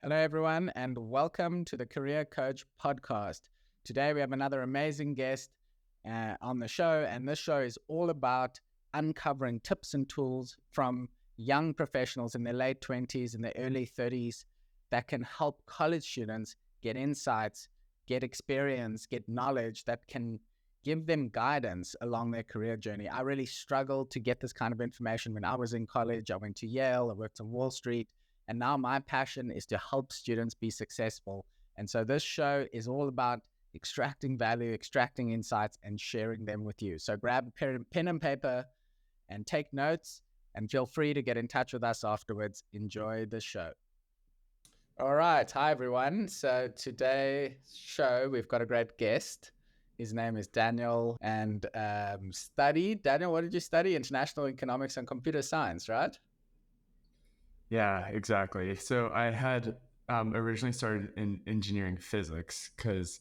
Hello, everyone, and welcome to the Career Coach Podcast. Today, we have another amazing guest on the show, and this show is all about uncovering tips and tools from young professionals in their late 20s and their early 30s that can help college students get insights, get experience, get knowledge that can give them guidance along their career journey. I really struggled to get this kind of information when I was in college. I went to Yale, I worked on Wall Street. And now my passion is to help students be successful. And so this show is all about extracting value, extracting insights, and sharing them with you. So grab a pen and paper and take notes, and feel free to get in touch with us afterwards. Enjoy the show. All right. Hi, everyone. So today's show, we've got a great guest. His name is Daniel, and Daniel, what did you study? International Economics and Computer Science, right? Yeah, exactly. So I had originally started in engineering physics because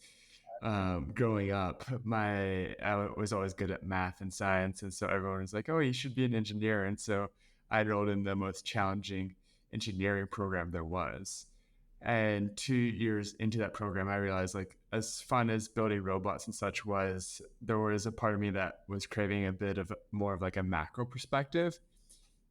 growing up, I was always good at math and science. And so everyone was like, oh, you should be an engineer. And so I enrolled in the most challenging engineering program there was. And 2 years into that program, I realized, like, as fun as building robots and such was, there was a part of me that was craving a bit of more of like a macro perspective.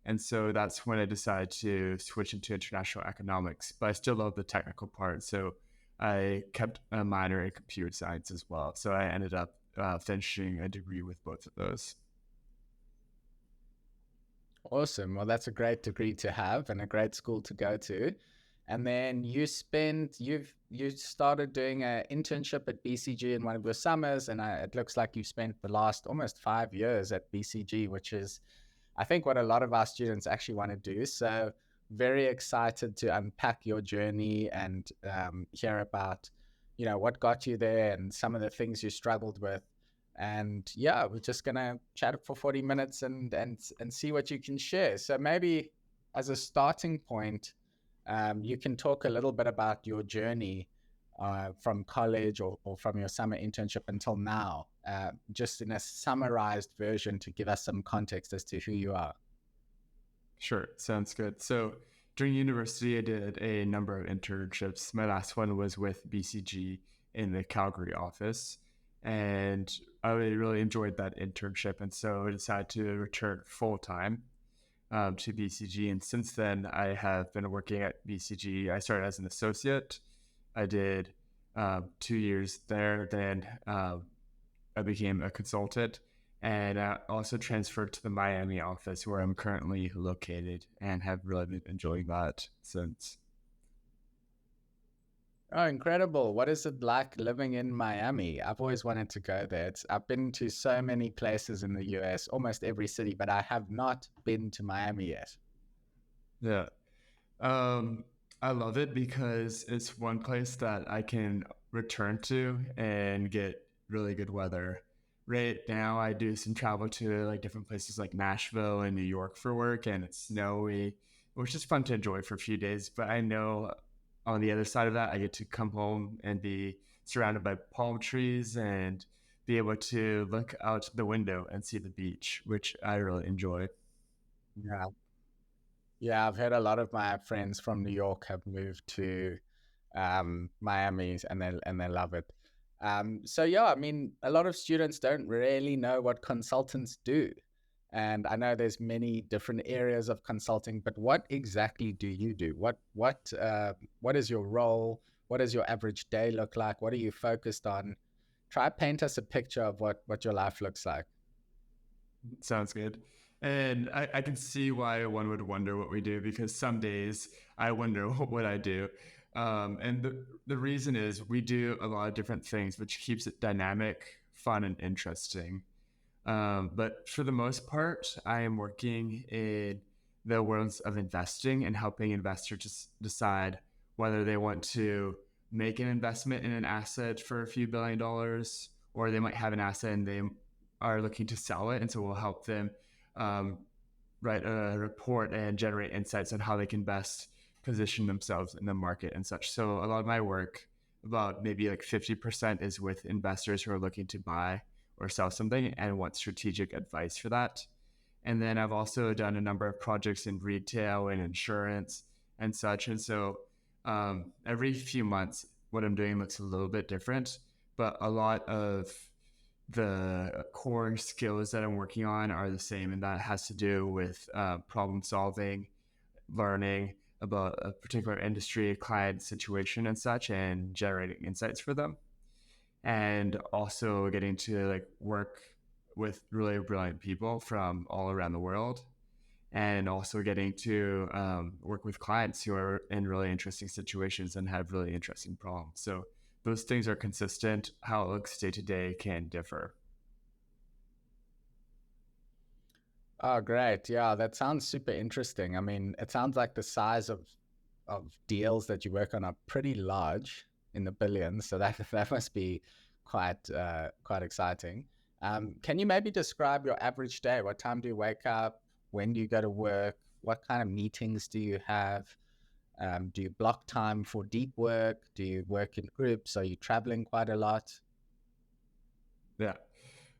And so that's when I decided to switch into international economics, but I still love the technical part. So I kept a minor in computer science as well. So I ended up finishing a degree with both of those. Awesome. Well, that's a great degree to have and a great school to go to. And then you started doing an internship at BCG in one of your summers, and it looks like you spent the last almost 5 years at BCG, which is, I think, what a lot of our students actually want to do. So very excited to unpack your journey and hear about, what got you there and some of the things you struggled with. And yeah, we're just going to chat for 40 minutes and see what you can share. So maybe as a starting point, you can talk a little bit about your journey from college or from your summer internship until now, just in a summarized version to give us some context as to who you are. Sure, sounds good. So during university, I did a number of internships. My last one was with BCG in the Calgary office, and I really enjoyed that internship. And so I decided to return full-time to BCG. And since then, I have been working at BCG. I started as an associate. I did 2 years there. Then I became a consultant, and I also transferred to the Miami office where I'm currently located and have really been enjoying that since. Oh, incredible. What is it like living in Miami? I've always wanted to go there. I've been to so many places in the US, almost every city, but I have not been to Miami yet. Yeah. I love it because it's one place that I can return to and get really good weather. Right now, I do some travel to like different places like Nashville and New York for work, and it's snowy, which is fun to enjoy for a few days. But I know on the other side of that, I get to come home and be surrounded by palm trees and be able to look out the window and see the beach, which I really enjoy. Yeah. Yeah, I've heard a lot of my friends from New York have moved to Miami and they love it. So yeah, I mean, a lot of students don't really know what consultants do. And I know there's many different areas of consulting, but what exactly do you do? What is your role? What does your average day look like? What are you focused on? Try paint us a picture of what your life looks like. Sounds good. And I can see why one would wonder what we do, because some days I wonder what I do. And the reason is we do a lot of different things, which keeps it dynamic, fun, and interesting. But for the most part, I am working in the worlds of investing and helping investors just decide whether they want to make an investment in an asset for a few $1 billion, or they might have an asset and they are looking to sell it. And so we'll help them um, write a report and generate insights on how they can best position themselves in the market and such. So a lot of my work, about maybe like 50%, is with investors who are looking to buy or sell something and want strategic advice for that. And then I've also done a number of projects in retail and insurance and such. And so Every few months, what I'm doing looks a little bit different, but a lot of the core skills that I'm working on are the same, and that has to do with problem solving, learning about a particular industry, client situation, and such, and generating insights for them, and also getting to like work with really brilliant people from all around the world, and also getting to work with clients who are in really interesting situations and have really interesting problems. So those things are consistent. How it looks day to day can differ. Oh, great. Yeah, that sounds super interesting. I mean, it sounds like the size of deals that you work on are pretty large in the billions. So that that must be quite exciting. Can you maybe describe your average day? What time do you wake up? When do you go to work? What kind of meetings do you have? Do you block time for deep work? Do you work in groups? Are you traveling quite a lot? Yeah.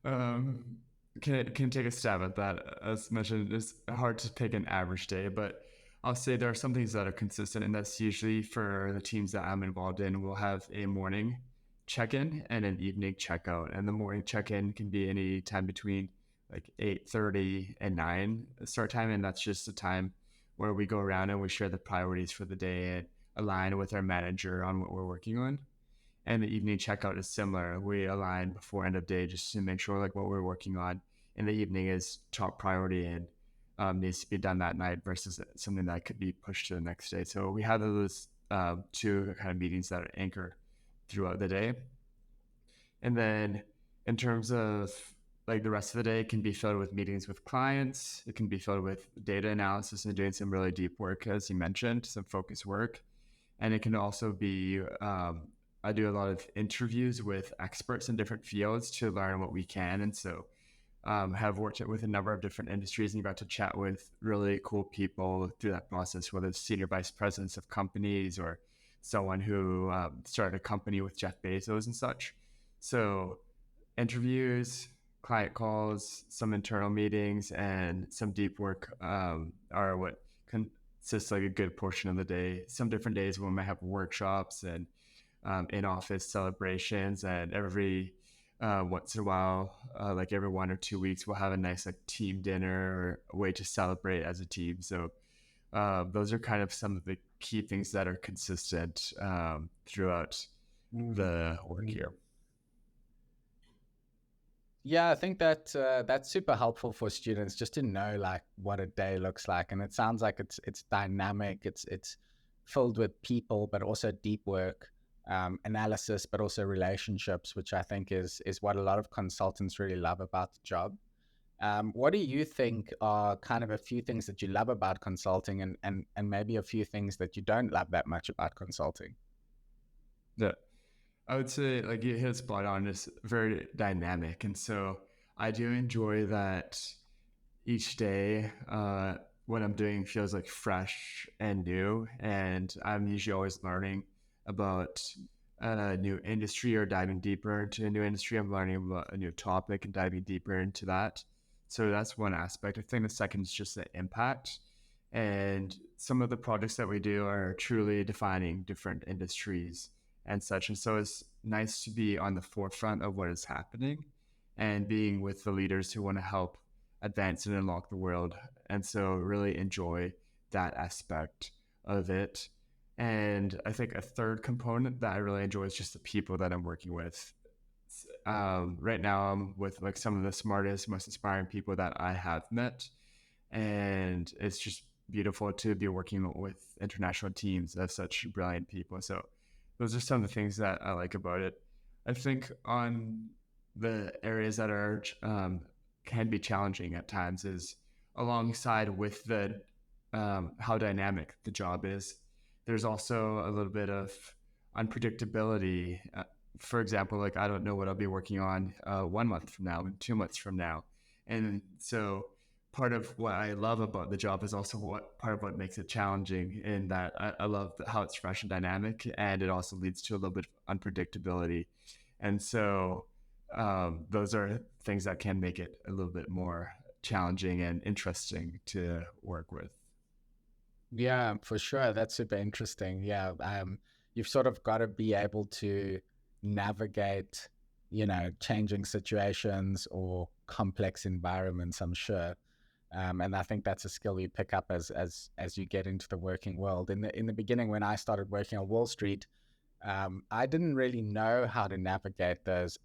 Um, can take a stab at that. As mentioned, it's hard to pick an average day, but I'll say there are some things that are consistent, and that's usually for the teams that I'm involved in. We'll have a morning check-in and an evening checkout, and the morning check-in can be any time between like 8:30 and 9 start time, and that's just the time where we go around and we share the priorities for the day and align with our manager on what we're working on. And the evening checkout is similar. We align before end of day just to make sure like what we're working on in the evening is top priority and needs to be done that night versus something that could be pushed to the next day. So we have those two kind of meetings that are anchored throughout the day. And then in terms of like the rest of the day, it can be filled with meetings with clients. It can be filled with data analysis and doing some really deep work, as you mentioned, some focus work. And it can also be I do a lot of interviews with experts in different fields to learn what we can. And so have worked with a number of different industries and got to chat with really cool people through that process, whether it's senior vice presidents of companies or someone who started a company with Jeff Bezos and such. So interviews, client calls, some internal meetings, and some deep work are what consists like a good portion of the day. Some different days we might have workshops and in-office celebrations, and every once in a while, like every 1 or 2 weeks, we'll have a nice like team dinner or a way to celebrate as a team. So those are kind of some of the key things that are consistent throughout the work here. Yeah, I think that that's super helpful for students just to know like what a day looks like, and it sounds like it's dynamic. It's filled with people, but also deep work, analysis, but also relationships, which I think is what a lot of consultants really love about the job. What do you think are kind of a few things that you love about consulting, and maybe a few things that you don't love that much about consulting? Yeah. I would say like you hit spot on. It's very dynamic, and so I do enjoy that each day. What I'm doing feels like fresh and new, and I'm usually always learning about a new industry or diving deeper into a new industry. I'm learning about a new topic and diving deeper into that. So that's one aspect. I think the second is just the impact. And some of the projects that we do are truly defining different industries and such. And so it's nice to be on the forefront of what is happening and being with the leaders who want to help advance and unlock the world. And so really enjoy that aspect of it. And I think a third component that I really enjoy is just the people that I'm working with. Right now, I'm with like some of the smartest, most inspiring people that I have met, and it's just beautiful to be working with international teams of such brilliant people. So, those are some of the things that I like about it. I think on the areas that are can be challenging at times is alongside with the how dynamic the job is. There's also a little bit of unpredictability. For example, like I don't know what I'll be working on 1 month from now and 2 months from now, and so part of what I love about the job is also what part of what makes it challenging. In that I love how it's fresh and dynamic, and it also leads to a little bit of unpredictability, and so those are things that can make it a little bit more challenging and interesting to work with. Yeah, for sure. That's super interesting. Yeah. You've sort of got to be able to navigate, changing situations or complex environments, I'm sure. And I think that's a skill you pick up as you get into the working world. In the beginning, when I started working on Wall Street, I didn't really know how to navigate those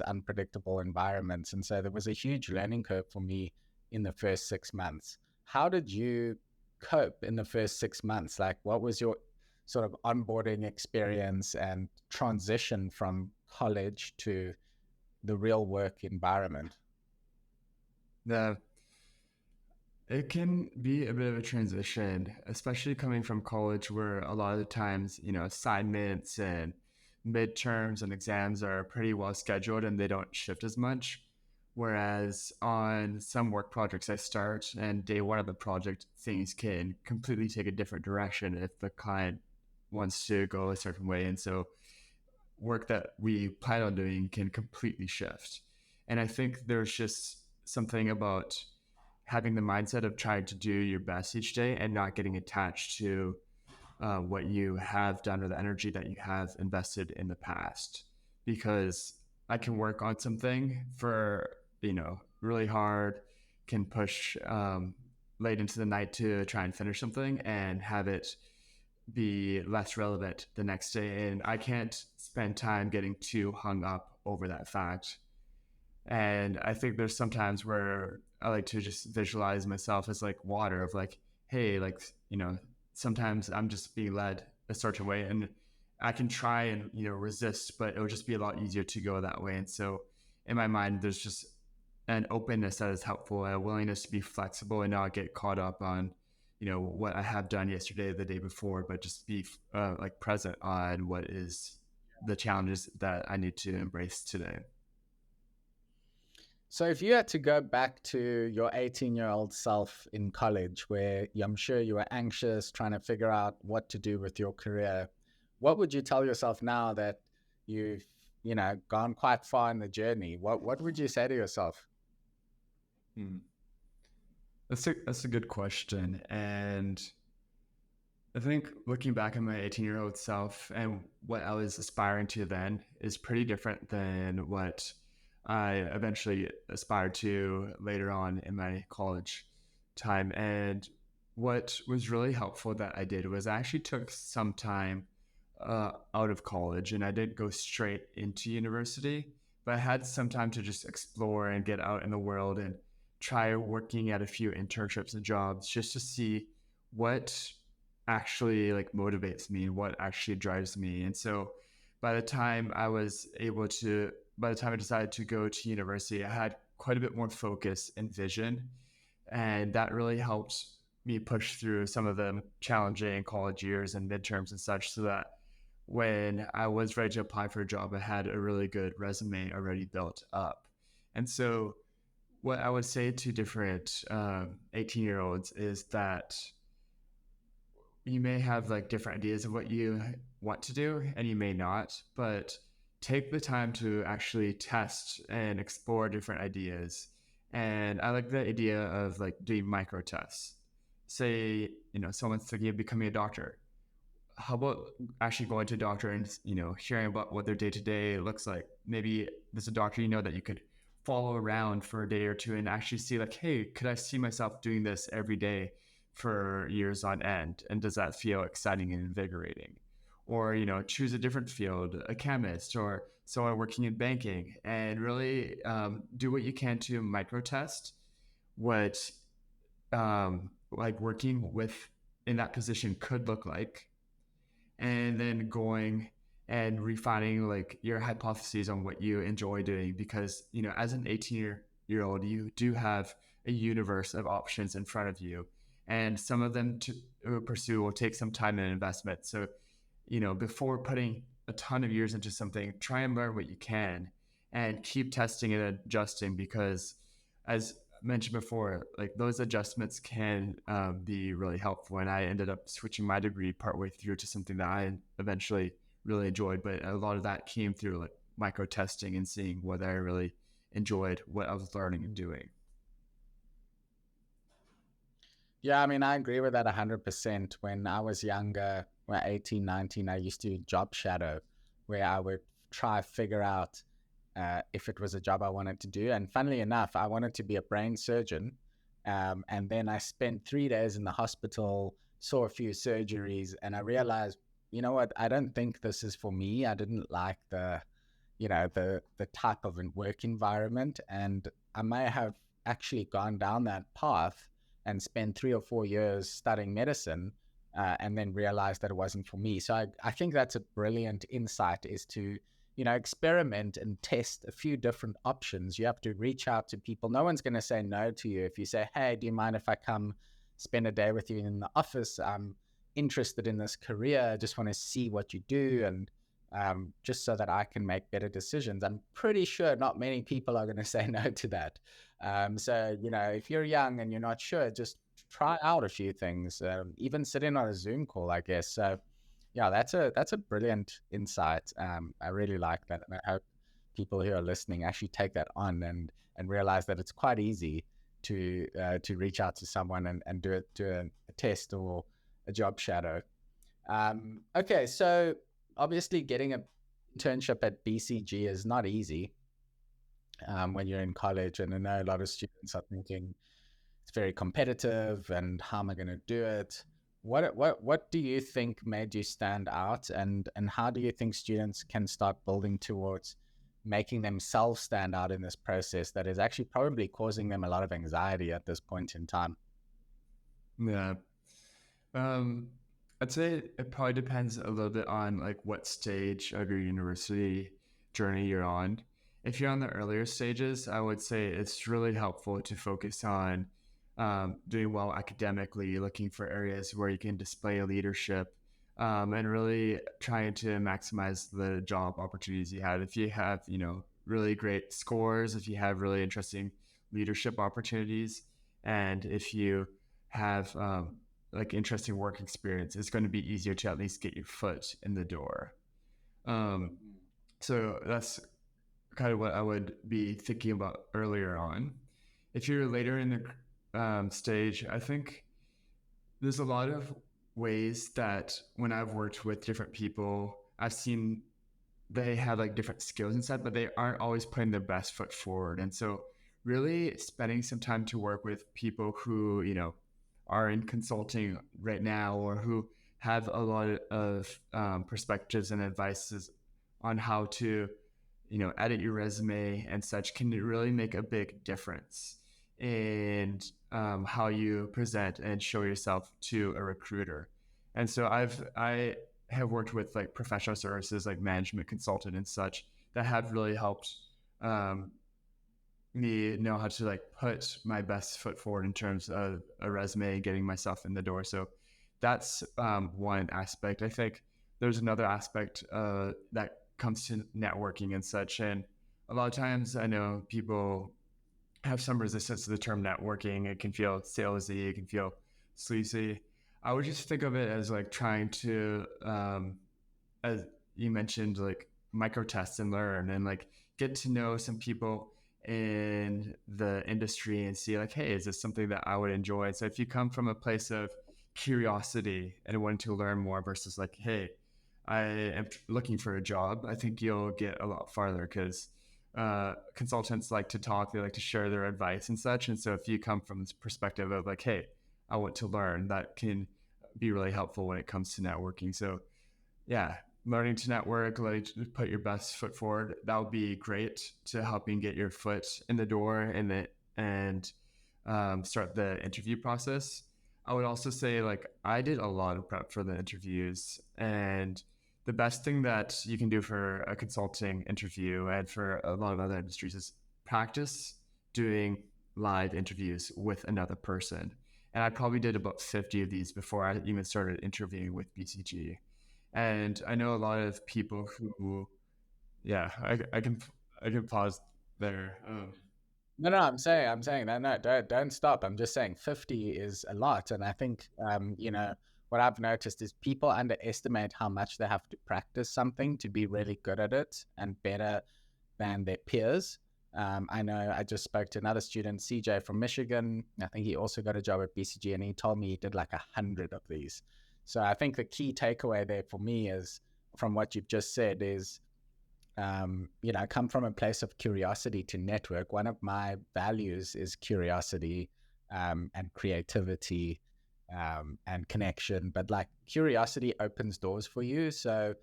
unpredictable environments, and so there was a huge learning curve for me in the first 6 months. How did you cope in the first 6 months? Like, what was your sort of onboarding experience and transition from college to the real work environment? The It can be a bit of a transition, especially coming from college where a lot of the times, assignments and midterms and exams are pretty well scheduled and they don't shift as much. Whereas on some work projects I start and day one of the project, things can completely take a different direction if the client wants to go a certain way. And so work that we plan on doing can completely shift. And I think there's just something about having the mindset of trying to do your best each day and not getting attached to what you have done or the energy that you have invested in the past. Because I can work on something for, really hard, can push late into the night to try and finish something and have it be less relevant the next day. And I can't spend time getting too hung up over that fact. And I think there's sometimes where I like to just visualize myself as like water of like, hey, like, sometimes I'm just being led a certain way and I can try and, resist, but it'll just be a lot easier to go that way. And so in my mind, there's just an openness that is helpful, a willingness to be flexible and not get caught up on, what I have done yesterday, the day before, but just be like present on what is the challenges that I need to embrace today. So, if you had to go back to your 18-year-old self in college, where I'm sure you were anxious, trying to figure out what to do with your career, what would you tell yourself now that you've, gone quite far in the journey? What would you say to yourself? Hmm. That's a good question. And I think looking back at my 18-year-old self and what I was aspiring to then is pretty different than what I eventually aspired to later on in my college time. And what was really helpful that I did was I actually took some time out of college and I didn't go straight into university, but I had some time to just explore and get out in the world and try working at a few internships and jobs just to see what actually like motivates me and what actually drives me. And so by the time I was able to, by the time I decided to go to university, I had quite a bit more focus and vision. And that really helped me push through some of the challenging college years and midterms and such so that when I was ready to apply for a job, I had a really good resume already built up. And so what I would say to different 18-year-olds is that you may have like different ideas of what you want to do and you may not, but take the time to actually test and explore different ideas. And I like the idea of like doing micro tests. Say, someone's thinking of becoming a doctor. How about actually going to a doctor and, hearing about what their day to day looks like? Maybe there's a doctor, that you could follow around for a day or two and actually see like, hey, could I see myself doing this every day for years on end? And does that feel exciting and invigorating? Or, choose a different field, a chemist or someone working in banking, and really do what you can to micro test what like working with in that position could look like, and then going and refining like your hypotheses on what you enjoy doing, because as an 18-year old you do have a universe of options in front of you, and some of them to pursue will take some time and investment. So before putting a ton of years into something, try and learn what you can and keep testing and adjusting, because as mentioned before, like those adjustments can be really helpful. And I ended up switching my degree partway through to something that I eventually really enjoyed. But a lot of that came through like micro testing and seeing whether I really enjoyed what I was learning and doing. Yeah, I mean, I agree with that 100%. When I was younger, when 18, 19, I used to job shadow, where I would try figure out if it was a job I wanted to do. And funnily enough, I wanted to be a brain surgeon. And then I spent 3 days in the hospital, saw a few surgeries, and I realized, you know what, I don't think this is for me. I didn't like the type of work environment, and I may have actually gone down that path and spent 3 or 4 years studying medicine, and then realized that it wasn't for me. So I think that's a brilliant insight, is to experiment and test a few different options. You have to reach out to people. No one's going to say no to you if you say, hey, do you mind if I come spend a day with you in the office? I'm interested in this career. I just want to see what you do, and just so that I can make better decisions. I'm pretty sure not many people are going to say no to that. So, if you're young and you're not sure, just try out a few things, even sit in on a Zoom call, I guess. So, yeah, that's a brilliant insight. I really like that. And I hope people who are listening actually take that on and realize that it's quite easy to reach out to someone and do a test or a job shadow. Okay, so obviously getting an internship at BCG is not easy when you're in college, and I know a lot of students are thinking it's very competitive, and how am I going to do it? What do you think made you stand out, and how do you think students can start building towards making themselves stand out in this process that is actually probably causing them a lot of anxiety at this point in time? Yeah. Um, I'd say it probably depends a little bit on like what stage of your university journey you're on. If you're on the earlier stages, I would say it's really helpful to focus on doing well academically, looking for areas where you can display leadership, and really trying to maximize the job opportunities you have. If you have, really great scores, if you have really interesting leadership opportunities, and if you have like interesting work experience, it's going to be easier to at least get your foot in the door. Um, so that's kind of what I would be thinking about earlier on. If you're later in the stage, I think there's a lot of ways that when I've worked with different people, I've seen they have like different skills and stuff, but they aren't always putting their best foot forward. And so, really spending some time to work with people who, are in consulting right now or who have a lot of perspectives and advices on how to, edit your resume and such can really make a big difference in how you present and show yourself to a recruiter. And so I have worked with like professional services like management consultant and such that have really helped um, me know how to like put my best foot forward in terms of a resume, getting myself in the door. So that's one aspect. I think there's another aspect that comes to networking and such. And a lot of times I know people have some resistance to the term networking. It can feel salesy, it can feel sleazy. I would just think of it as like trying to, as you mentioned, like micro test and learn and like get to know some people in the industry and see like, hey, is this something that I would enjoy? So if you come from a place of curiosity and wanting to learn more versus like, hey, I am looking for a job, I think you'll get a lot farther because consultants like to talk, they like to share their advice and such. And so if you come from this perspective of like, hey, I want to learn, that can be really helpful when it comes to networking. So yeah, learning to network, learning to put your best foot forward, that would be great to helping get your foot in the door and start the interview process. I would also say like I did a lot of prep for the interviews, and the best thing that you can do for a consulting interview and for a lot of other industries is practice doing live interviews with another person. And I probably did about 50 of these before I even started interviewing with BCG. And I know a lot of people who, yeah, I can pause there. No, no, I'm saying that. No, don't stop. I'm just saying 50 is a lot. And I think, what I've noticed is people underestimate how much they have to practice something to be really good at it and better than their peers. I know I just spoke to another student, CJ from Michigan. I think he also got a job at BCG, and he told me he did like 100 of these. So I think the key takeaway there for me is, from what you've just said, is come from a place of curiosity to network. One of my values is curiosity and creativity and connection. But like curiosity opens doors for you. So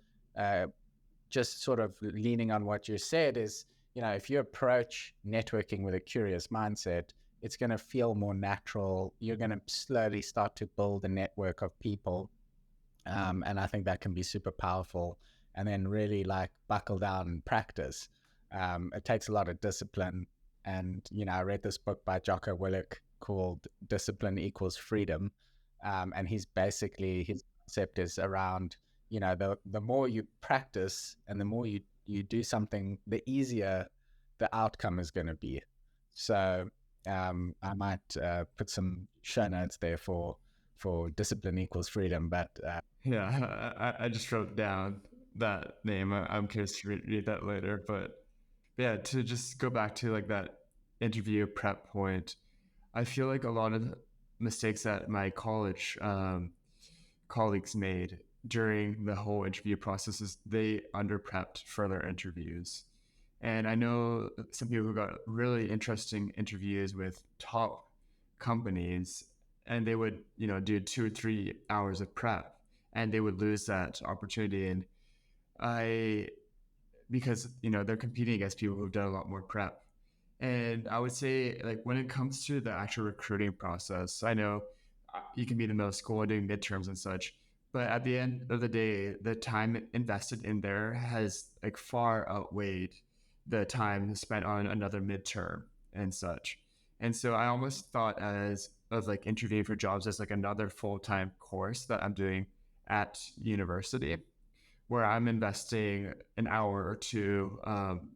just sort of leaning on what you said is, if you approach networking with a curious mindset, it's going to feel more natural. You're going to slowly start to build a network of people. And I think that can be super powerful. And then really like buckle down and practice. It takes a lot of discipline. And, I read this book by Jocko Willink called Discipline Equals Freedom. And his concept is around, the more you practice and the more you do something, the easier the outcome is going to be. So I might put some show notes there for Discipline Equals Freedom. But yeah, I just wrote down that name. I'm curious to read that later. But yeah, to just go back to like that interview prep point, I feel like a lot of mistakes that my college colleagues made during the whole interview process is they under prepped for their interviews. And I know some people who got really interesting interviews with top companies, and they would, do 2 or 3 hours of prep, and they would lose that opportunity. And because, they're competing against people who've done a lot more prep. And I would say, like, when it comes to the actual recruiting process, I know you can be in the middle of school doing midterms and such, but at the end of the day, the time invested in there has like far outweighed the time spent on another midterm and such. And so I almost thought of like interviewing for jobs as like another full-time course that I'm doing at university, where I'm investing an hour or two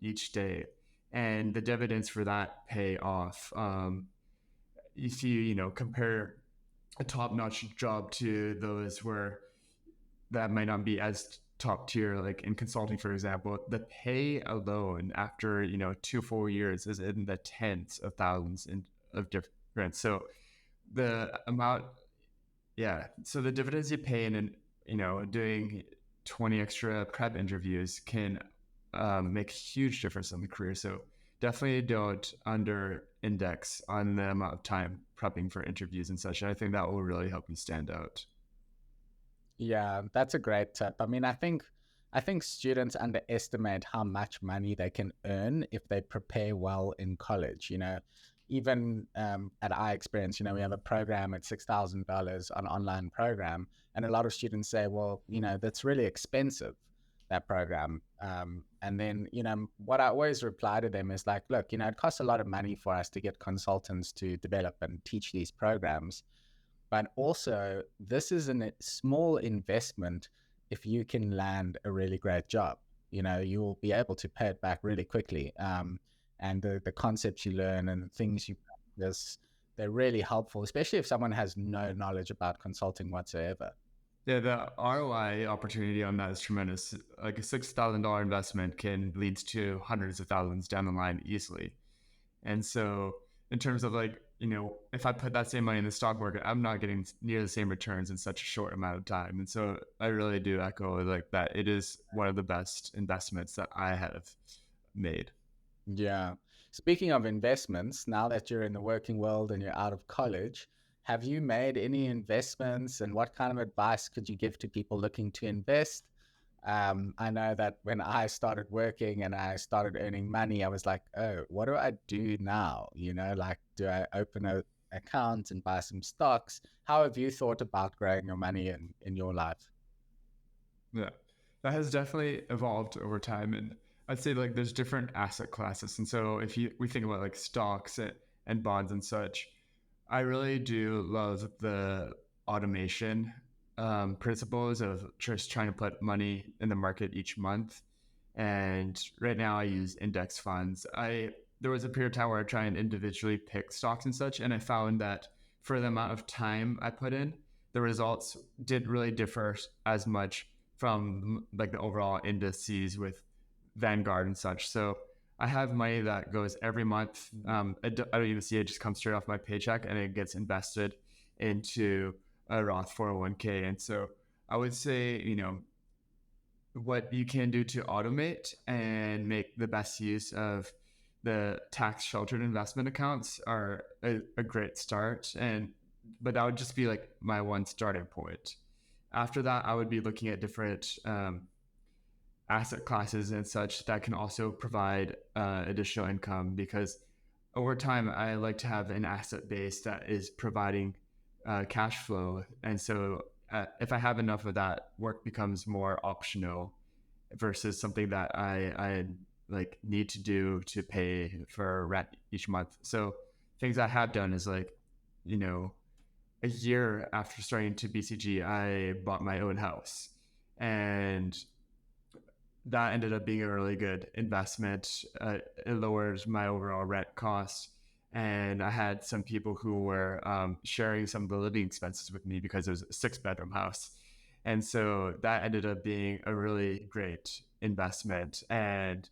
each day, and the dividends for that pay off. If you compare a top-notch job to those where that might not be as top tier, like in consulting, for example, the pay alone after 2 full years is in the tens of thousands of difference. So the amount, yeah. So the dividends you pay in, doing 20 extra prep interviews can make a huge difference in the career. So definitely don't under index on the amount of time prepping for interviews and such. And I think that will really help you stand out. yeah, that's a great tip. I mean, I think students underestimate how much money they can earn if they prepare well in college. Even at our experience, we have a program at $6,000, an online program, and a lot of students say, well, that's really expensive, that program. And then, what I always reply to them is like, look, it costs a lot of money for us to get consultants to develop and teach these programs. But also, this is a small investment if you can land a really great job. You'll be able to pay it back really quickly. And the concepts you learn and the things you practice, they're really helpful, especially if someone has no knowledge about consulting whatsoever. Yeah, the ROI opportunity on that is tremendous. Like a $6,000 investment can lead to hundreds of thousands down the line easily. And so, in terms of like, if I put that same money in the stock market, I'm not getting near the same returns in such a short amount of time. And so, I really do echo like that. It is one of the best investments that I have made. Yeah. Speaking of investments, now that you're in the working world and you're out of college, have you made any investments, and what kind of advice could you give to people looking to invest? I know that when I started working and I started earning money, I was like, oh, what do I do now? Like, do I open a account and buy some stocks? How have you thought about growing your money in your life? Yeah, that has definitely evolved over time. And I'd say like there's different asset classes. And so if we think about like stocks and bonds and such, I really do love the automation principles of just trying to put money in the market each month. And right now I use index funds. There was a period of time where I try and individually pick stocks and such, and I found that for the amount of time I put in, the results didn't really differ as much from like the overall indices with Vanguard and such. So I have money that goes every month. I don't even see it; just comes straight off my paycheck, and it gets invested into a Roth 401k. And so I would say, what you can do to automate and make the best use of the tax sheltered investment accounts are a great start. But that would just be like my one starting point. After that, I would be looking at different asset classes and such that can also provide additional income, because over time I like to have an asset base that is providing cash flow. And so if I have enough of that, work becomes more optional versus something that I like need to do to pay for rent each month. So things I have done is like, a year after starting to BCG, I bought my own house, and that ended up being a really good investment. It lowers my overall rent costs. And I had some people who were sharing some of the living expenses with me because it was a 6-bedroom house. And so that ended up being a really great investment. And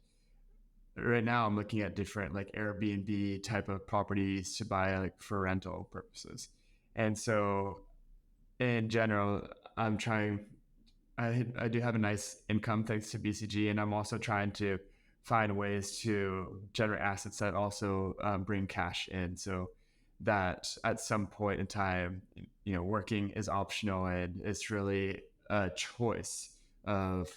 right now I'm looking at different like Airbnb type of properties to buy like for rental purposes. And so in general, I'm trying I do have a nice income thanks to BCG, and I'm also trying to find ways to generate assets that also bring cash in, so that at some point in time, working is optional, and it's really a choice of,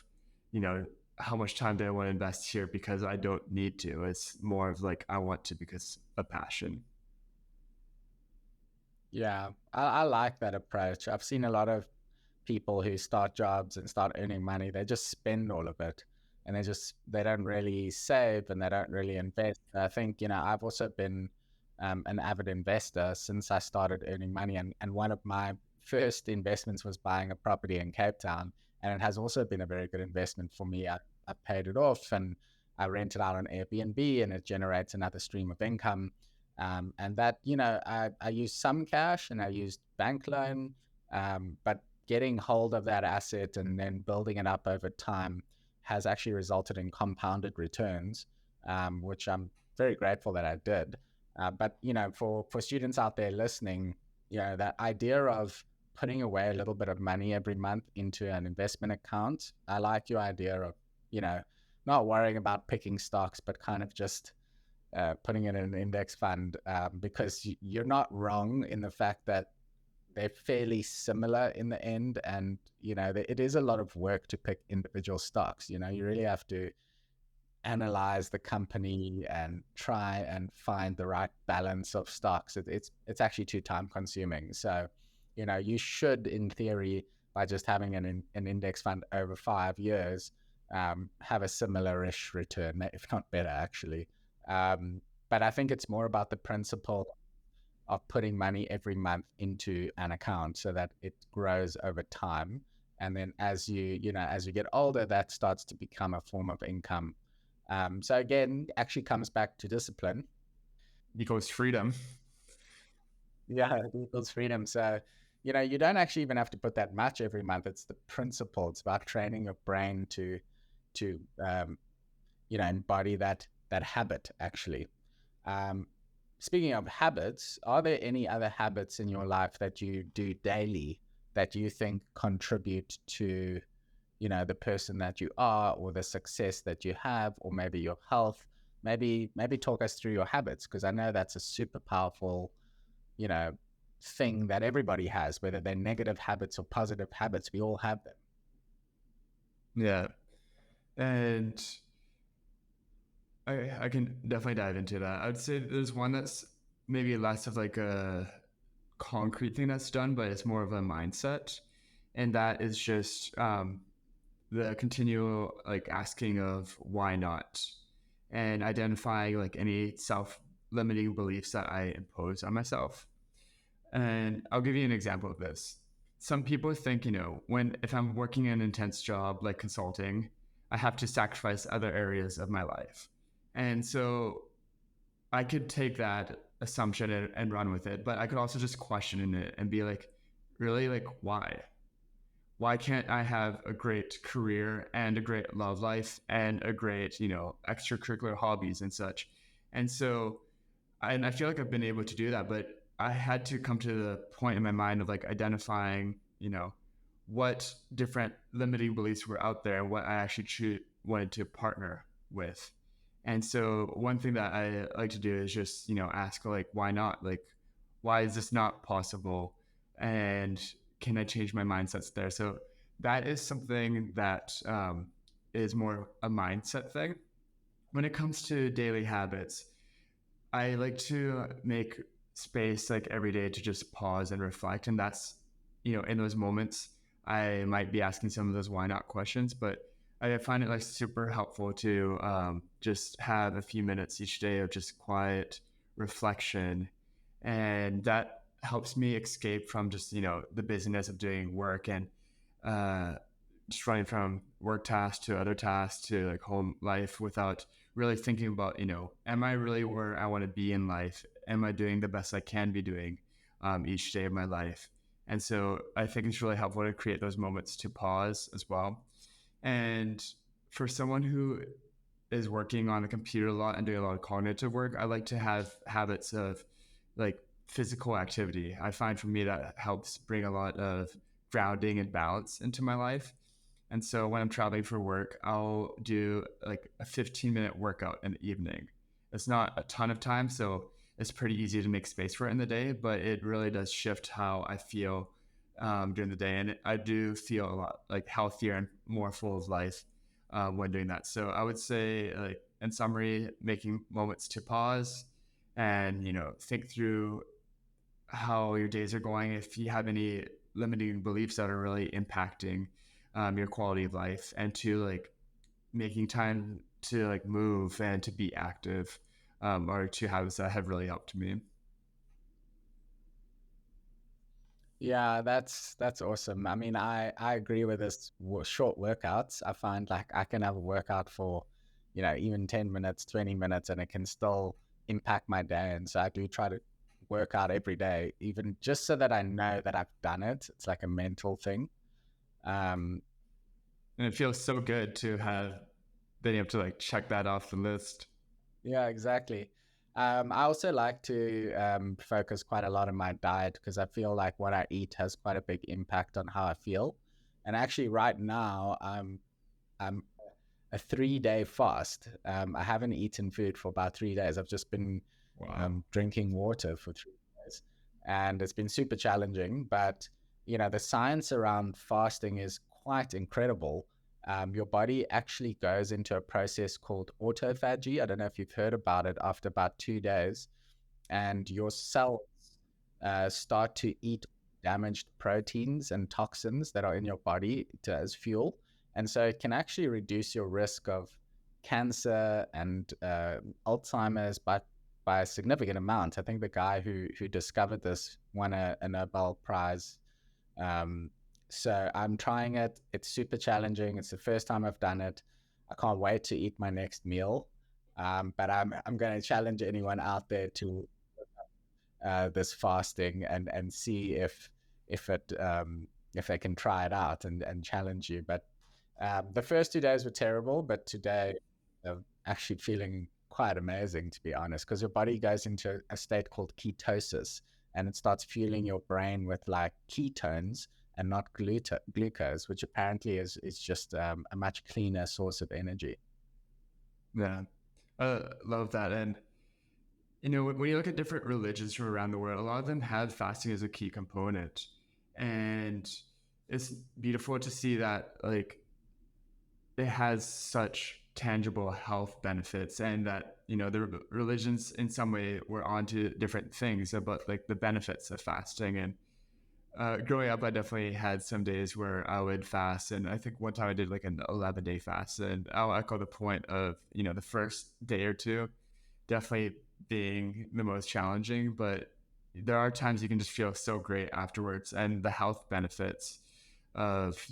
you know, how much time do I want to invest here because I don't need to. It's more of like I want to because of passion. Yeah, I like that approach. I've seen a lot of people who start jobs and start earning money, they just spend all of it, and they don't really save and they don't really invest. I think, I've also been an avid investor since I started earning money, and one of my first investments was buying a property in Cape Town, and it has also been a very good investment for me. I paid it off, and I rent it out on Airbnb, and it generates another stream of income. And that, I used some cash and I used bank loan, but getting hold of that asset and then building it up over time has actually resulted in compounded returns, which I'm very grateful that I did. But for students out there listening, that idea of putting away a little bit of money every month into an investment account, I like your idea of you know not worrying about picking stocks, but kind of just putting it in an index fund, because you're not wrong in the fact that they're fairly similar in the end. And, it is a lot of work to pick individual stocks. You really have to analyze the company and try and find the right balance of stocks. It's actually too time consuming. So, you should, in theory, by just having an index fund over 5 years, have a similar-ish return, if not better, actually. But I think it's more about the principle of putting money every month into an account so that it grows over time. And then as you get older, that starts to become a form of income. So again, actually comes back to discipline. Equals freedom. Yeah, it equals freedom. So, you don't actually even have to put that much every month. It's the principle. It's about training your brain to embody that habit actually. Um, Speaking of habits, are there any other habits in your life that you do daily that you think contribute to, the person that you are, or the success that you have, or maybe your health? Maybe talk us through your habits, because I know that's a super powerful, you know, thing that everybody has, whether they're negative habits or positive habits. We all have them. Yeah. And I can definitely dive into that. I'd say there's one that's maybe less of like a concrete thing that's done, but it's more of a mindset. And that is just the continual like asking of why not, and identifying like any self-limiting beliefs that I impose on myself. And I'll give you an example of this. Some people think, if I'm working an intense job like consulting, I have to sacrifice other areas of my life. And so I could take that assumption and run with it, but I could also just question it and be like, really, like, why? why can't I have a great career and a great love life and a great, extracurricular hobbies and such? And so, and I feel like I've been able to do that, but I had to come to the point in my mind of like identifying, what different limiting beliefs were out there and what I actually wanted to partner with. And so one thing that I like to do is just, ask like, why not? Like, why is this not possible? And can I change my mindsets there? So that is something that is more a mindset thing. When it comes to daily habits, I like to make space like every day to just pause and reflect. And that's, in those moments, I might be asking some of those why not questions, but I find it like super helpful to just have a few minutes each day of just quiet reflection. And that helps me escape from just, the busyness of doing work and uh, just running from work tasks to other tasks to like home life without really thinking about, am I really where I want to be in life? Am I doing the best I can be doing each day of my life? And so I think it's really helpful to create those moments to pause as well. And for someone who is working on the computer a lot and doing a lot of cognitive work, I like to have habits of like physical activity. I find for me that helps bring a lot of grounding and balance into my life. And so when I'm traveling for work, I'll do like a 15-minute workout in the evening. It's not a ton of time, so it's pretty easy to make space for it in the day, but it really does shift how I feel during the day. And I do feel a lot like healthier and more full of life when doing that. So I would say, like, in summary, making moments to pause and, think through how your days are going. If you have any limiting beliefs that are really impacting your quality of life, and to like making time to like move and to be active are two habits that have really helped me. Yeah, that's awesome. I mean, I agree with this short workouts. I find like I can have a workout for, even 10 minutes, 20 minutes, and it can still impact my day. And so I do try to work out every day, even just so that I know that I've done it. It's like a mental thing. Um, And it feels so good to have been able to like check that off the list. Yeah, exactly. I also like to focus quite a lot on my diet because I feel like what I eat has quite a big impact on how I feel. And actually, right now, I'm a 3 day fast. I haven't eaten food for about 3 days. I've just been Wow. drinking water for 3 days, and it's been super challenging. But the science around fasting is quite incredible. Your body actually goes into a process called autophagy. I don't know if you've heard about it. After about 2 days, and your cells start to eat damaged proteins and toxins that are in your body as fuel. And so it can actually reduce your risk of cancer and Alzheimer's by a significant amount. I think the guy who discovered this won a Nobel Prize. Um, so I'm trying it. It's super challenging. It's the first time I've done it. I can't wait to eat my next meal. But I'm going to challenge anyone out there to this fasting and see if they can try it out and challenge you. But the first 2 days were terrible, but today I'm actually feeling quite amazing, to be honest, because your body goes into a state called ketosis, and it starts fueling your brain with like ketones and not glucose, which apparently is just a much cleaner source of energy. Yeah, I love that. And when you look at different religions from around the world, a lot of them have fasting as a key component. And it's beautiful to see that like it has such tangible health benefits, and that the religions in some way were onto different things about like the benefits of fasting. And growing up, I definitely had some days where I would fast, and I think one time I did like an 11-day fast. And I'll echo the point of the first day or two definitely being the most challenging, but there are times you can just feel so great afterwards, and the health benefits of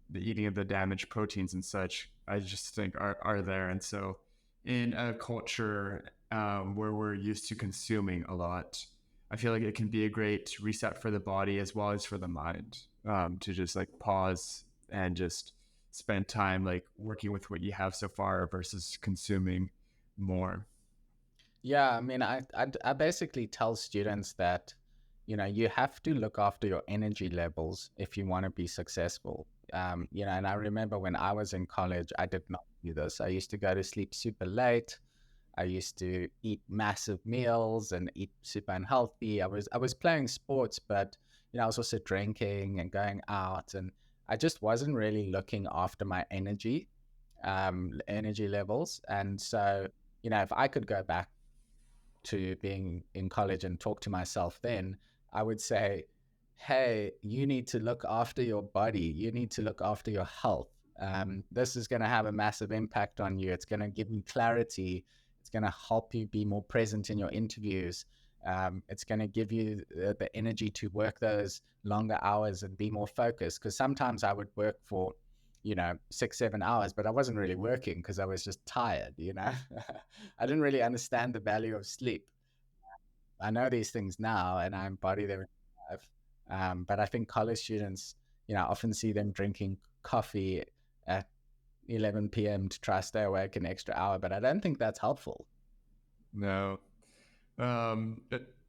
the eating of the damaged proteins and such, I just think are there. And so in a culture where we're used to consuming a lot, I feel like it can be a great reset for the body as well as for the mind. to just like pause and just spend time like working with what you have so far versus consuming more. Yeah, I mean, I basically tell students that, you have to look after your energy levels if you want to be successful. And I remember when I was in college, I did not do this. I used to go to sleep super late. I used to eat massive meals and eat super unhealthy. I was playing sports, but I was also drinking and going out, and I just wasn't really looking after my energy levels. And so, if I could go back to being in college and talk to myself then, I would say, hey, you need to look after your body. You need to look after your health. This is going to have a massive impact on you. It's going to give you clarity. It's going to help you be more present in your interviews. It's going to give you the energy to work those longer hours and be more focused. Because sometimes I would work for 6, 7 hours, but I wasn't really working because I was just tired. I didn't really understand the value of sleep. I know these things now and I embody them in my life. But I think college students, I often see them drinking coffee at 11 p.m. to try to stay awake an extra hour, but I don't think that's helpful. No. And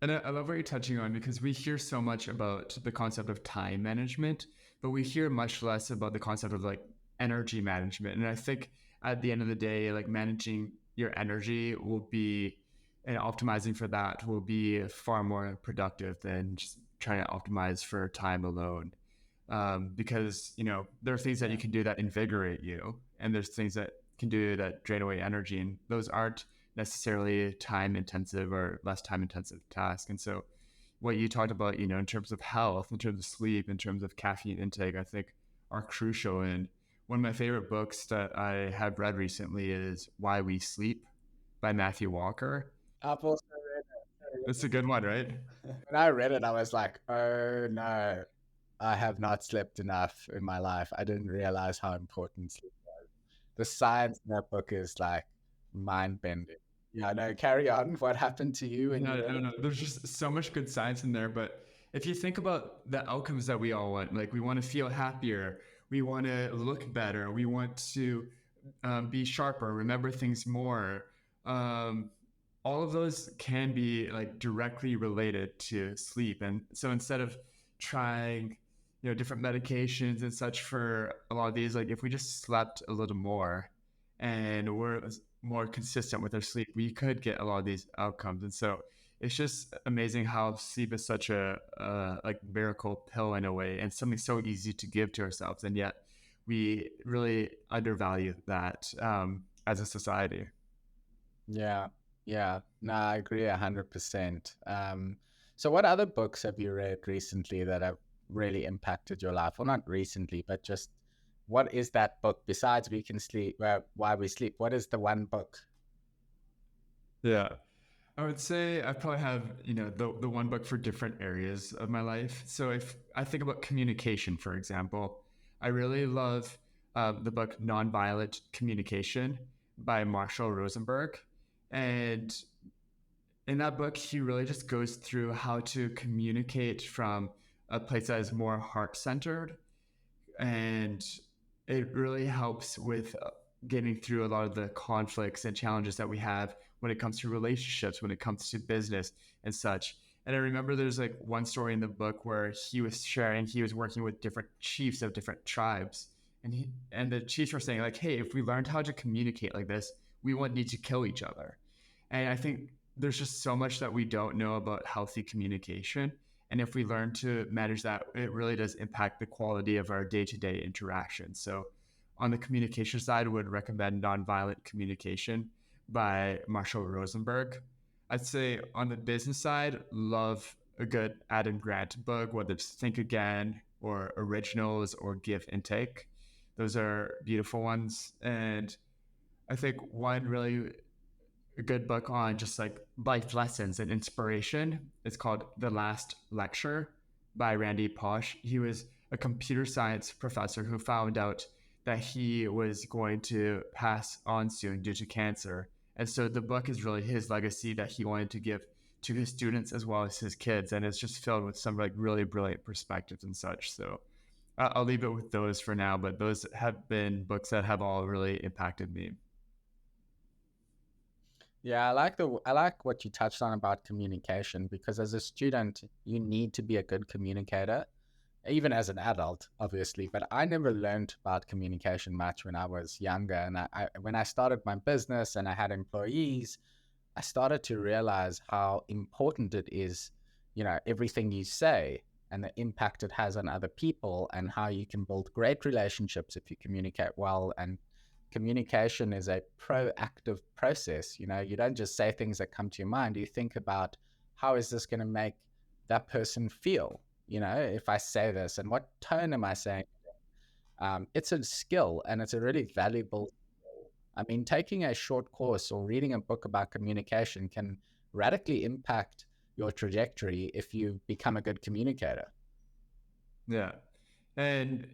I love what you're touching on because we hear so much about the concept of time management, but we hear much less about the concept of like energy management. And I think at the end of the day, like managing your energy will be and optimizing for that will be far more productive than just trying to optimize for time alone. Because there are things that you can do that invigorate you, and there's things that can do that drain away energy, and those aren't necessarily time intensive or less time intensive task. And so what you talked about, in terms of health, in terms of sleep, in terms of caffeine intake, I think are crucial. And one of my favorite books that I have read recently is Why We Sleep by Matthew Walker. I've also read it. That's a good one, right? When I read it, I was like, oh no, I have not slept enough in my life. I didn't realize how important sleep was. The science in that book is like mind bending. Yeah, no, carry on. What happened to you when No, you read no, it? no. There's just so much good science in there. But if you think about the outcomes that we all want, like we want to feel happier, we want to look better, we want to be sharper, remember things more. Um, all of those can be like directly related to sleep. And so instead of trying, different medications and such for a lot of these, like if we just slept a little more and we're more consistent with our sleep, we could get a lot of these outcomes. And so it's just amazing how sleep is such a like miracle pill in a way, and something so easy to give to ourselves, and yet we really undervalue that as a society. Yeah, yeah. No, I agree 100%. So what other books have you read recently that have really impacted your life? Well, not recently, but just what is that book besides We Can Sleep, Why We Sleep? What is the one book? Yeah. I would say I probably have, the one book for different areas of my life. So if I think about communication, for example, I really love the book Nonviolent Communication by Marshall Rosenberg. And in that book, he really just goes through how to communicate from a place that is more heart centered, and it really helps with getting through a lot of the conflicts and challenges that we have when it comes to relationships, when it comes to business and such. And I remember there's like one story in the book where he was sharing, he was working with different chiefs of different tribes, and the chiefs were saying like, hey, if we learned how to communicate like this, we wouldn't need to kill each other. And I think there's just so much that we don't know about healthy communication. And if we learn to manage that, it really does impact the quality of our day-to-day interaction. So on the communication side, I would recommend Nonviolent Communication by Marshall Rosenberg. I'd say on the business side, love a good Adam Grant book, whether it's Think Again or Originals or Give and Take. Those are beautiful ones. And I think one really a good book on just like life lessons and inspiration. It's called The Last Lecture by Randy Pausch. He was a computer science professor who found out that he was going to pass on soon due to cancer. And so the book is really his legacy that he wanted to give to his students as well as his kids. And it's just filled with some like really brilliant perspectives and such. So I'll leave it with those for now, but those have been books that have all really impacted me. Yeah, I like what you touched on about communication, because as a student, you need to be a good communicator, even as an adult, obviously. But I never learned about communication much when I was younger, and when I started my business and I had employees, I started to realize how important it is, everything you say and the impact it has on other people, and how you can build great relationships if you communicate well. And communication is a proactive process. You don't just say things that come to your mind. You think about, how is this going to make that person feel? If I say this, and what tone am I saying? It's a skill, and it's a really valuable. I mean, taking a short course or reading a book about communication can radically impact your trajectory if you become a good communicator. Yeah. And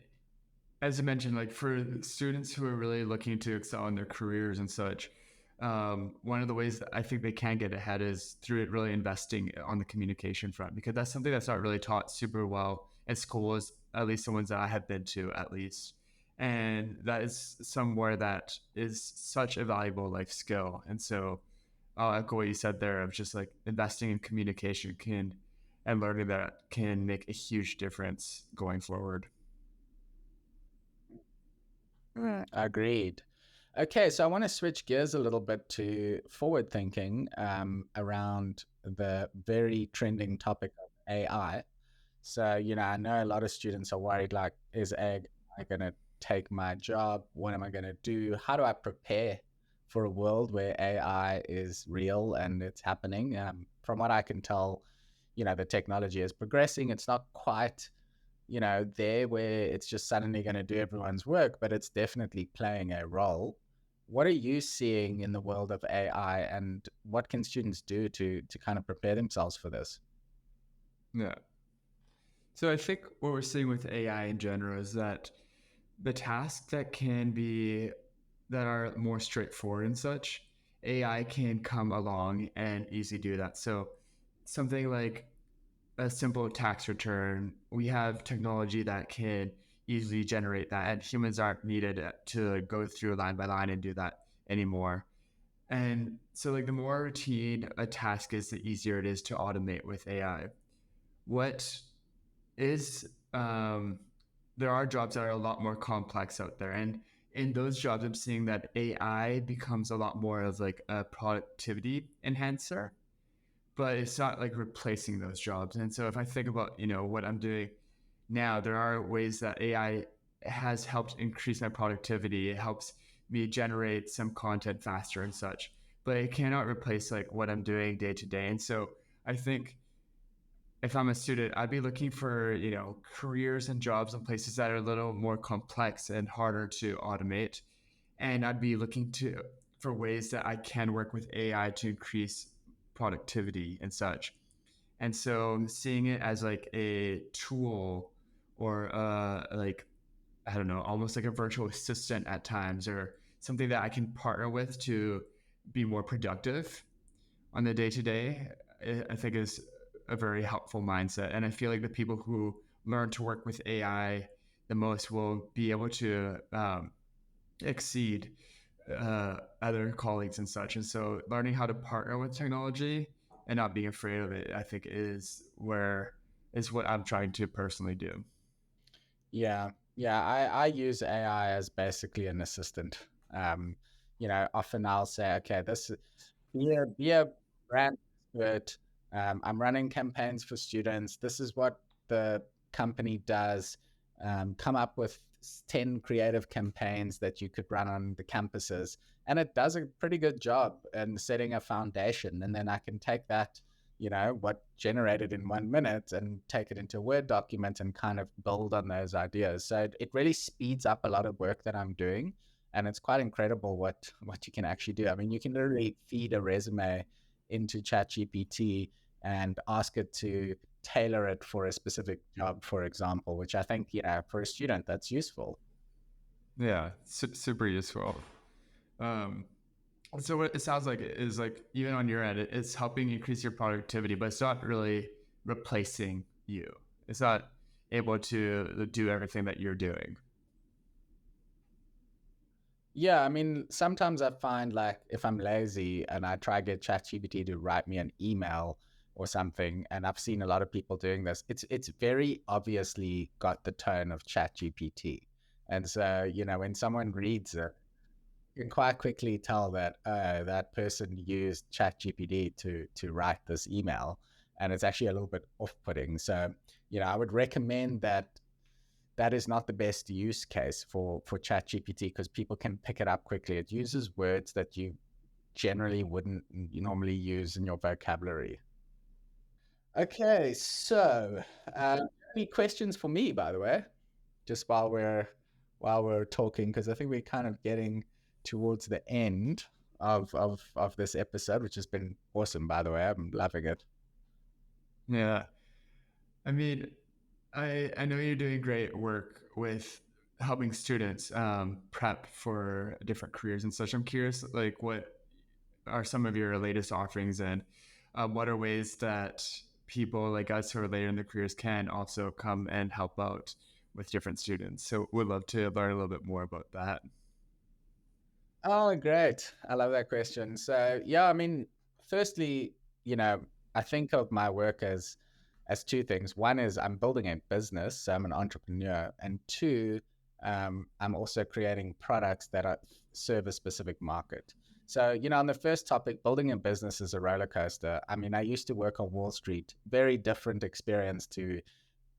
as I mentioned, like for students who are really looking to excel in their careers and such, one of the ways that I think they can get ahead is through really investing on the communication front, because that's something that's not really taught super well in schools, at least the ones that I have been to, at least. And that is somewhere that is such a valuable life skill. And so I'll echo what you said there of just like investing in communication can and learning that can make a huge difference going forward. Agreed. Okay, so I want to switch gears a little bit to forward thinking, around the very trending topic of AI. So, I know a lot of students are worried, like, is AI going to take my job? What am I going to do? How do I prepare for a world where AI is real and it's happening? From what I can tell, the technology is progressing. It's not quite, there where it's just suddenly going to do everyone's work, but it's definitely playing a role. What are you seeing in the world of AI, and what can students do to kind of prepare themselves for this? Yeah. So I think what we're seeing with AI in general is that the tasks that are more straightforward and such, AI can come along and easily do that. So something like a simple tax return, we have technology that can easily generate that, and humans aren't needed to go through line by line and do that anymore. And so, like, the more routine a task is, the easier it is to automate with AI. What is there are jobs that are a lot more complex out there, and in those jobs I'm seeing that AI becomes a lot more of like a productivity enhancer, but it's not like replacing those jobs. And so if I think about what I'm doing now, there are ways that AI has helped increase my productivity. It helps me generate some content faster and such, but it cannot replace like what I'm doing day to day. And so I think if I'm a student, I'd be looking for, careers and jobs in places that are a little more complex and harder to automate. And I'd be looking for ways that I can work with AI to increase productivity and such. And so seeing it as like a tool or like, I don't know, almost like a virtual assistant at times, or something that I can partner with to be more productive on the day to day, I think is a very helpful mindset. And I feel like the people who learn to work with AI the most will be able to exceed other colleagues and such. And so learning how to partner with technology and not being afraid of it, I think is what I'm trying to personally do. Yeah, yeah. I use AI as basically an assistant. Um, often I'll say, okay, be a brand expert. I'm running campaigns for students. This is what the company does. Come up with 10 creative campaigns that you could run on the campuses. And it does a pretty good job in setting a foundation. And then I can take that, what generated in 1 minute, and take it into a Word document and kind of build on those ideas. So it really speeds up a lot of work that I'm doing. And it's quite incredible what you can actually do. I mean, you can literally feed a resume into ChatGPT and ask it to tailor it for a specific job, for example, which I think, for a student, that's useful. Yeah, super useful. Um, so what it sounds like is like even on your end, it's helping increase your productivity, but it's not really replacing you. It's not able to do everything that you're doing? Yeah, I mean, sometimes I find like if I'm lazy and I try to get ChatGPT to write me an email or something, and I've seen a lot of people doing this, it's very obviously got the tone of ChatGPT. And so, when someone reads it, you can quite quickly tell that that person used ChatGPT to write this email, and it's actually a little bit off-putting. So, I would recommend that that is not the best use case for ChatGPT because people can pick it up quickly. It uses words that you generally wouldn't normally use in your vocabulary. Okay, so any questions for me, by the way, just while we're talking, because I think we're kind of getting towards the end of this episode, which has been awesome, by the way. I'm loving it. Yeah. I mean, I know you're doing great work with helping students prep for different careers and such. I'm curious, like, what are some of your latest offerings, and what are ways that people like us who are later in their careers can also come and help out with different students? So we'd love to learn a little bit more about that. Oh, great. I love that question. So, yeah, I mean, firstly, you know, I think of my work as two things. One is I'm building a business, so I'm an entrepreneur, and two, I'm also creating products that serve a specific market. So, on the first topic, building a business is a roller coaster. I mean, I used to work on Wall Street, very different experience to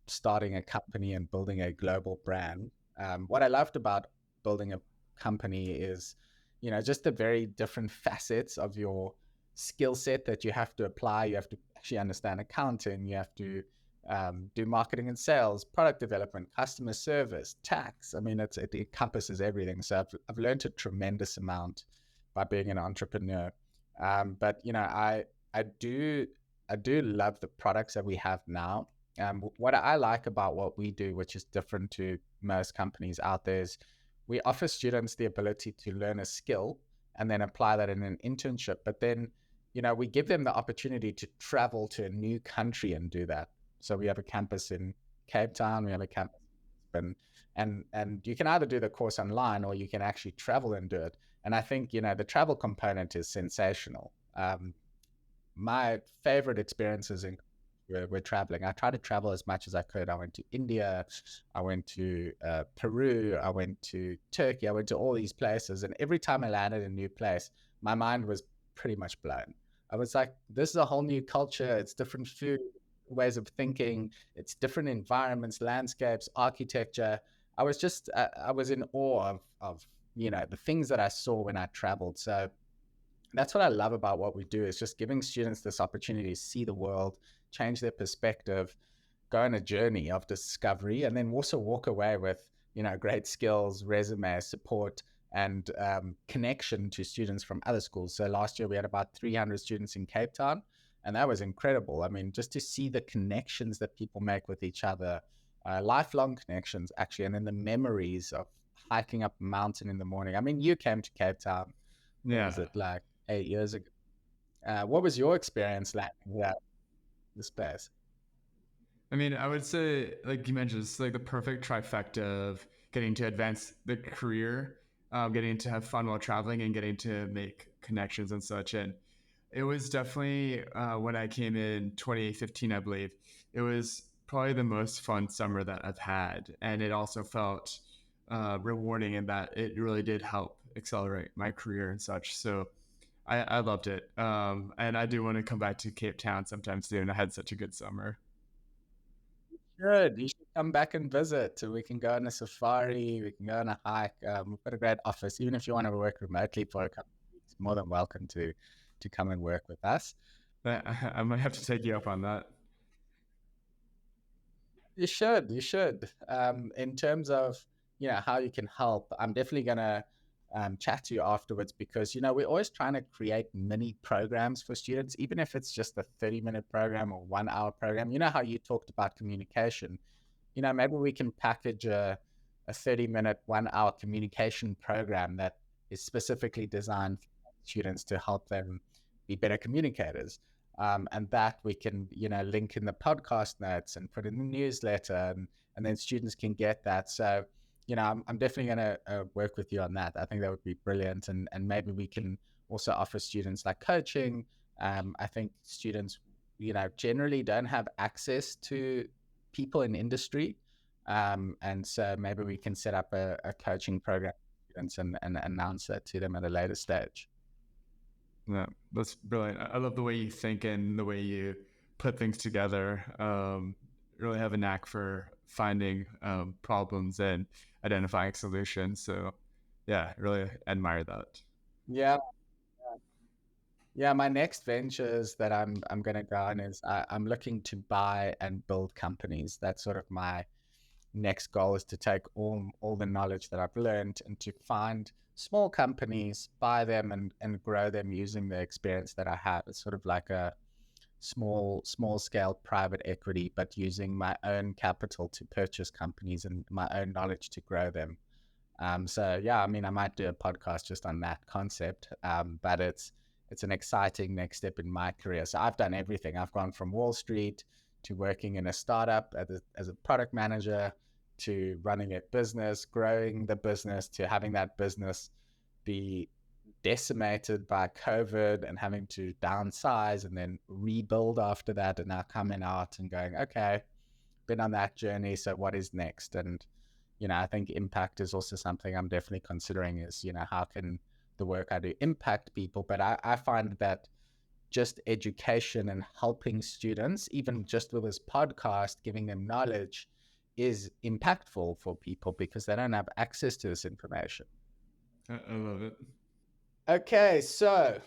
starting a company and building a global brand. What I loved about building a company is, just the very different facets of your skill set that you have to apply. You have to actually understand accounting. You have to do marketing and sales, product development, customer service, tax. I mean, it encompasses everything. So I've learned a tremendous amount by being an entrepreneur. But I do love the products that we have now. What I like about what we do, which is different to most companies out there, is we offer students the ability to learn a skill and then apply that in an internship. But then, we give them the opportunity to travel to a new country and do that. So we have a campus in Cape Town, we have a campus in, and you can either do the course online or you can actually travel and do it. And I think, the travel component is sensational. My favorite experiences were traveling. I tried to travel as much as I could. I went to India, I went to Peru, I went to Turkey, I went to all these places. And every time I landed in a new place, my mind was pretty much blown. I was like, this is a whole new culture. It's different food, ways of thinking, it's different environments, landscapes, architecture. I was in awe of the things that I saw when I traveled. So that's what I love about what we do is just giving students this opportunity to see the world, change their perspective, go on a journey of discovery, and then also walk away with, great skills, resume, support, and connection to students from other schools. So last year we had about 300 students in Cape Town, and that was incredible. I mean, just to see the connections that people make with each other, lifelong connections actually, and then the memories of hiking up a mountain in the morning. I mean, you came to Cape Town, what was Yeah. it, like 8 years ago? What was your experience like at this place? I mean, I would say, like you mentioned, it's like the perfect trifecta of getting to advance the career, getting to have fun while traveling, and getting to make connections and such. And it was definitely when I came in 2015, I believe, it was probably the most fun summer that I've had. And it also felt rewarding in that it really did help accelerate my career and such. So I loved it. And I do want to come back to Cape Town sometime soon. I had such a good summer. Good. You should come back and visit. So we can go on a safari. We can go on a hike. We've got a great office. Even if you want to work remotely for a couple of weeks, more than welcome to come and work with us. I might have to take you up on that. You should. You should. In terms of how you can help, I'm definitely gonna chat to you afterwards because we're always trying to create mini programs for students, even if it's just a 30-minute program or 1 hour program. You know how you talked about communication. Maybe we can package a 30-minute, 1 hour communication program that is specifically designed for students to help them be better communicators. And that we can, link in the podcast notes and put in the newsletter and then students can get that. So, I'm definitely going to work with you on that. I think that would be brilliant. And maybe we can also offer students like coaching. I think students, generally don't have access to people in industry. And so maybe we can set up a coaching program for students and announce that to them at a later stage. Yeah, that's brilliant. I love the way you think and the way you put things together. Really have a knack for finding problems and identifying solutions. So, yeah, really admire that. Yeah. Yeah, my next ventures that I'm going to go on is I'm looking to buy and build companies. That's sort of my next goal, is to take all the knowledge that I've learned and to find small companies, buy them and grow them using the experience that I have. It's sort of like a small scale private equity, but using my own capital to purchase companies and my own knowledge to grow them. So yeah, I mean, I might do a podcast just on that concept, but it's an exciting next step in my career. So I've done everything. I've gone from Wall Street to working in a startup as a product manager, to running a business, growing the business, to having that business be decimated by COVID and having to downsize and then rebuild after that, and now coming out and going, okay, been on that journey. So what is next? And I think impact is also something I'm definitely considering, is, how can the work I do impact people? But I find that just education and helping students, even just with this podcast, giving them knowledge, is impactful for people because they don't have access to this information. I love it. Okay, so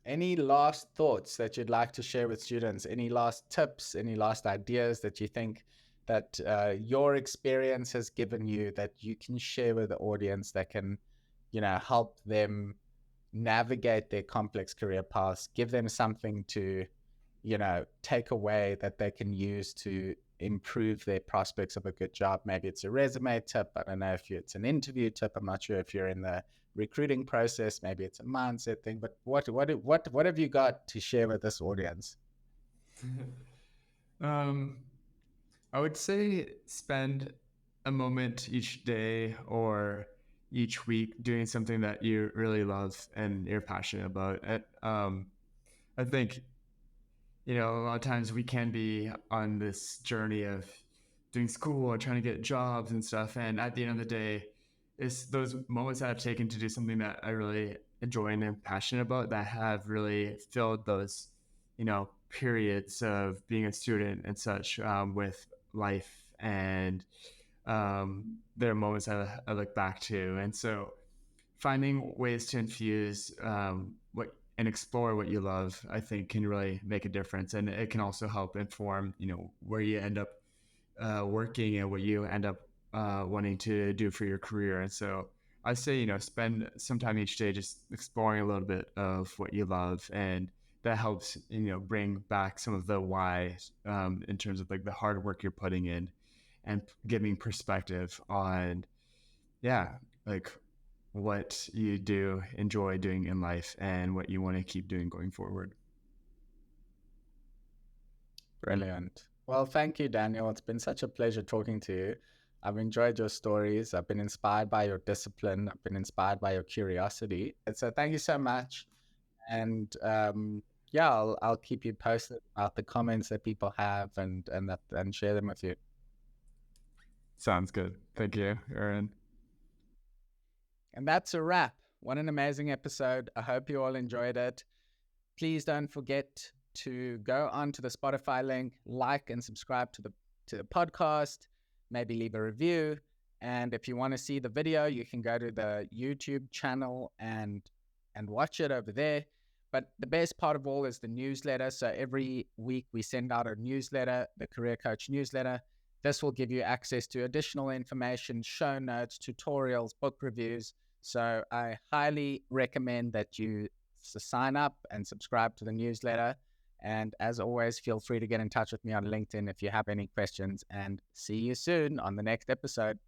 any last thoughts that you'd like to share with students? Any last tips? Any last ideas that you think that your experience has given you that you can share with the audience that can, help them navigate their complex career paths, give them something to, take away that they can use to improve their prospects of a good job? Maybe it's a resume tip. I don't know if it's an interview tip. I'm not sure if you're in the recruiting process. Maybe it's a mindset thing. But what have you got to share with this audience? um, I would say spend a moment each day or each week doing something that you really love and you're passionate about. I think, a lot of times we can be on this journey of doing school or trying to get jobs and stuff. And at the end of the day, it's those moments that I've taken to do something that I really enjoy and am passionate about that have really filled those, periods of being a student and such, with life. And there are moments I look back to. And so finding ways to infuse what and explore what you love, I think, can really make a difference, and it can also help inform, where you end up working and what you end up wanting to do for your career. And so I say, spend some time each day just exploring a little bit of what you love, and that helps, bring back some of the why, in terms of like the hard work you're putting in, and giving perspective on, yeah, like what you do enjoy doing in life and what you want to keep doing going forward. Brilliant. Well, thank you, Daniel. It's been such a pleasure talking to you. I've enjoyed your stories. I've been inspired by your discipline. I've been inspired by your curiosity. And so thank you so much. And yeah, I'll keep you posted about the comments that people have and share them with you. Sounds good. Thank you, Aaron. And that's a wrap. What an amazing episode. I hope you all enjoyed it. Please don't forget to go onto the Spotify link, like and subscribe to the podcast, maybe leave a review. And if you want to see the video, you can go to the YouTube channel and watch it over there. But the best part of all is the newsletter. So every week we send out a newsletter, the Career Coach newsletter. This will give you access to additional information, show notes, tutorials, book reviews. So I highly recommend that you sign up and subscribe to the newsletter. And as always, feel free to get in touch with me on LinkedIn if you have any questions, and see you soon on the next episode.